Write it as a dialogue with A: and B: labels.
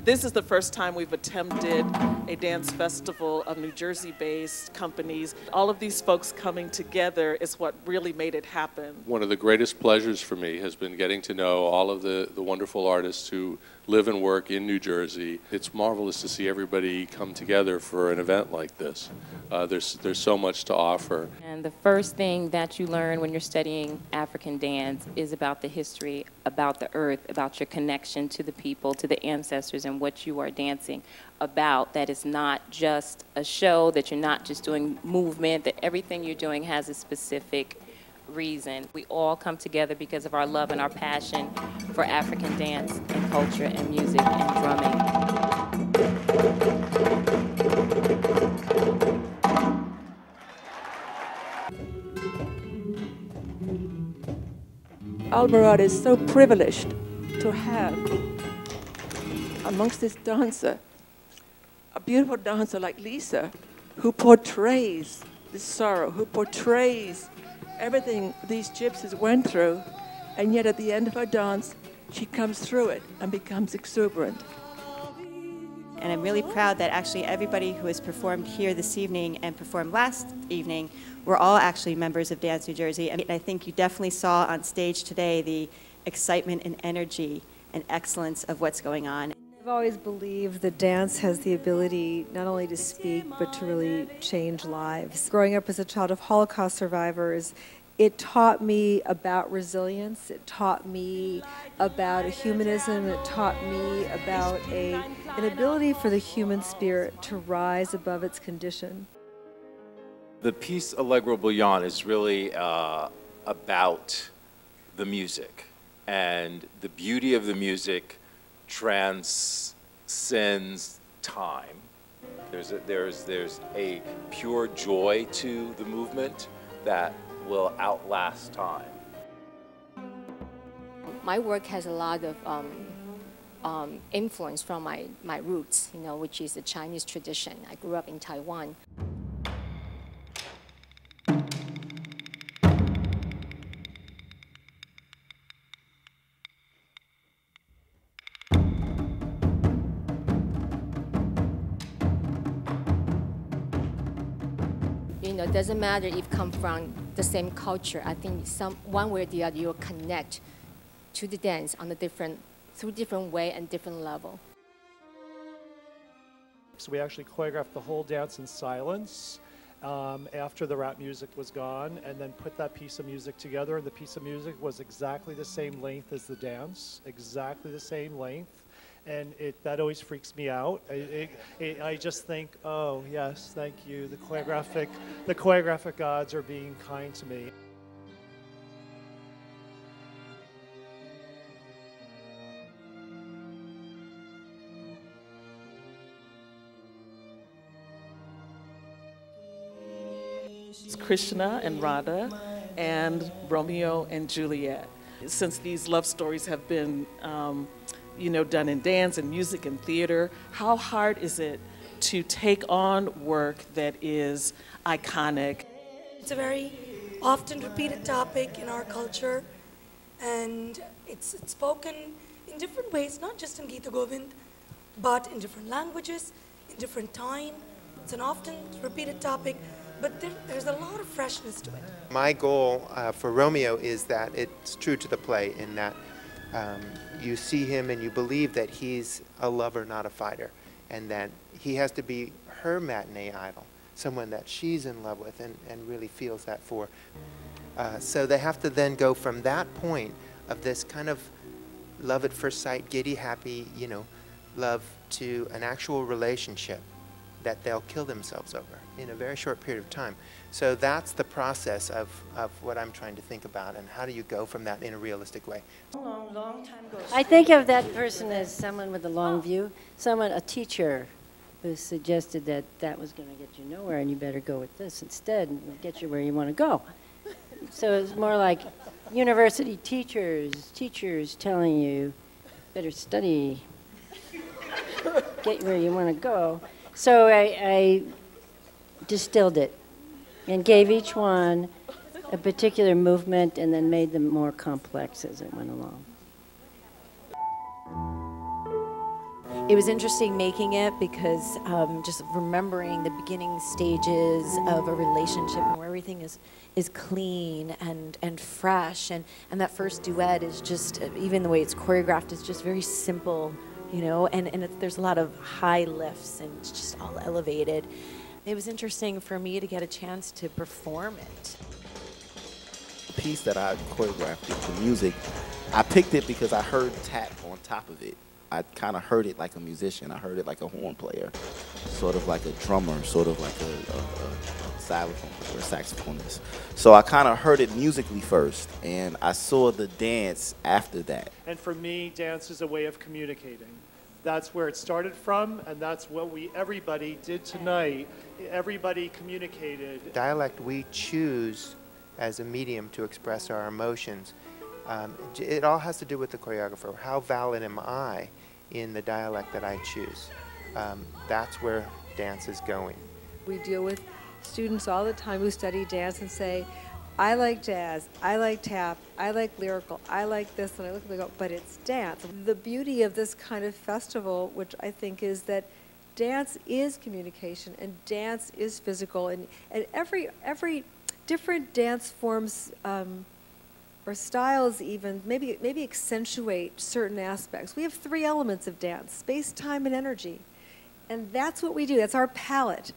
A: This is the first time we've attempted a dance festival of New Jersey-based companies. All of these folks coming together is what really made it happen.
B: One of the greatest pleasures for me has been getting to know all of the wonderful artists who live and work in New Jersey. It's marvelous to see everybody come together for an event like this. There's so much to offer.
C: And the first thing that you learn when you're studying African dance is about the history, about the earth, about your connection to the people, to the ancestors, and what you are dancing about. That is not just a show, that you're not just doing movement, that everything you're doing has a specific reason. We all come together because of our love and our passion for African dance and culture and music and drumming.
D: Alborada is so privileged to have amongst this dancer a beautiful dancer like Lisa, who portrays the sorrow, who portrays everything these gypsies went through, and yet at the end of her dance, she comes through it and becomes exuberant.
E: And I'm really proud that actually everybody who has performed here this evening and performed last evening were all actually members of Dance New Jersey. And I think you definitely saw on stage today the excitement and energy and excellence of what's going on.
F: I've always believed that dance has the ability not only to speak, but to really change lives. Growing up as a child of Holocaust survivors, it taught me about resilience, it taught me about a humanism, it taught me about an ability for the human spirit to rise above its condition.
G: The piece Allegro Bouillon is really about the music, and the beauty of the music transcends time. There's a pure joy to the movement that will outlast time.
H: My work has a lot of influence from my roots, which is the Chinese tradition. I grew up in Taiwan. It doesn't matter if you come from the same culture. I think one way or the other, you'll connect to the dance on through different way and different level.
I: So we actually choreographed the whole dance in silence after the rap music was gone, and then put that piece of music together, and the piece of music was exactly the same length as the dance, exactly the same length. And that always freaks me out. I just think, oh yes, thank you. The choreographic gods are being kind to me.
A: It's Krishna and Radha and Romeo and Juliet. Since these love stories have been done in dance and music and theater, how hard is it to take on work that is iconic?
J: It's a very often repeated topic in our culture, and it's spoken in different ways, not just in Gita Govind, but in different languages, in different time. It's an often repeated topic, but there's a lot of freshness to it.
K: My goal for Romeo is that it's true to the play in that you see him and you believe that he's a lover, not a fighter, and that he has to be her matinee idol, someone that she's in love with and really feels that for. So they have to then go from that point of this kind of love at first sight, giddy, happy, love, to an actual relationship that they'll kill themselves over in a very short period of time. So that's the process of what I'm trying to think about, and how do you go from that in a realistic way.
L: I think of that person as someone with a long view, a teacher who suggested that that was going to get you nowhere and you better go with this instead and it'll get you where you want to go. So it's more like university teachers telling you better study, get where you want to go. So I distilled it and gave each one a particular movement and then made them more complex as it went along.
M: It was interesting making it because just remembering the beginning stages of a relationship where everything is clean and fresh, and that first duet is just, even the way it's choreographed is just very simple, you know, and there's a lot of high lifts and it's just all elevated. It was interesting for me to get a chance to perform it.
N: The piece that I choreographed with the music, I picked it because I heard tap on top of it. I kind of heard it like a musician. I heard it like a horn player, sort of like a drummer, sort of like a xylophone or a saxophonist. So I kind of heard it musically first, and I saw the dance after that.
I: And for me, dance is a way of communicating. That's where it started from, and that's what everybody did tonight. Everybody communicated.
K: Dialect we choose as a medium to express our emotions. It all has to do with the choreographer. How valid am I in the dialect that I choose? That's where dance is going.
F: We deal with students all the time who study dance and say, I like jazz, I like tap, I like lyrical, I like this, and I look and they go, but it's dance. The beauty of this kind of festival, which I think is that dance is communication and dance is physical, and every different dance forms or styles even maybe accentuate certain aspects. We have 3 elements of dance: space, time, and energy. And that's what we do. That's our palette.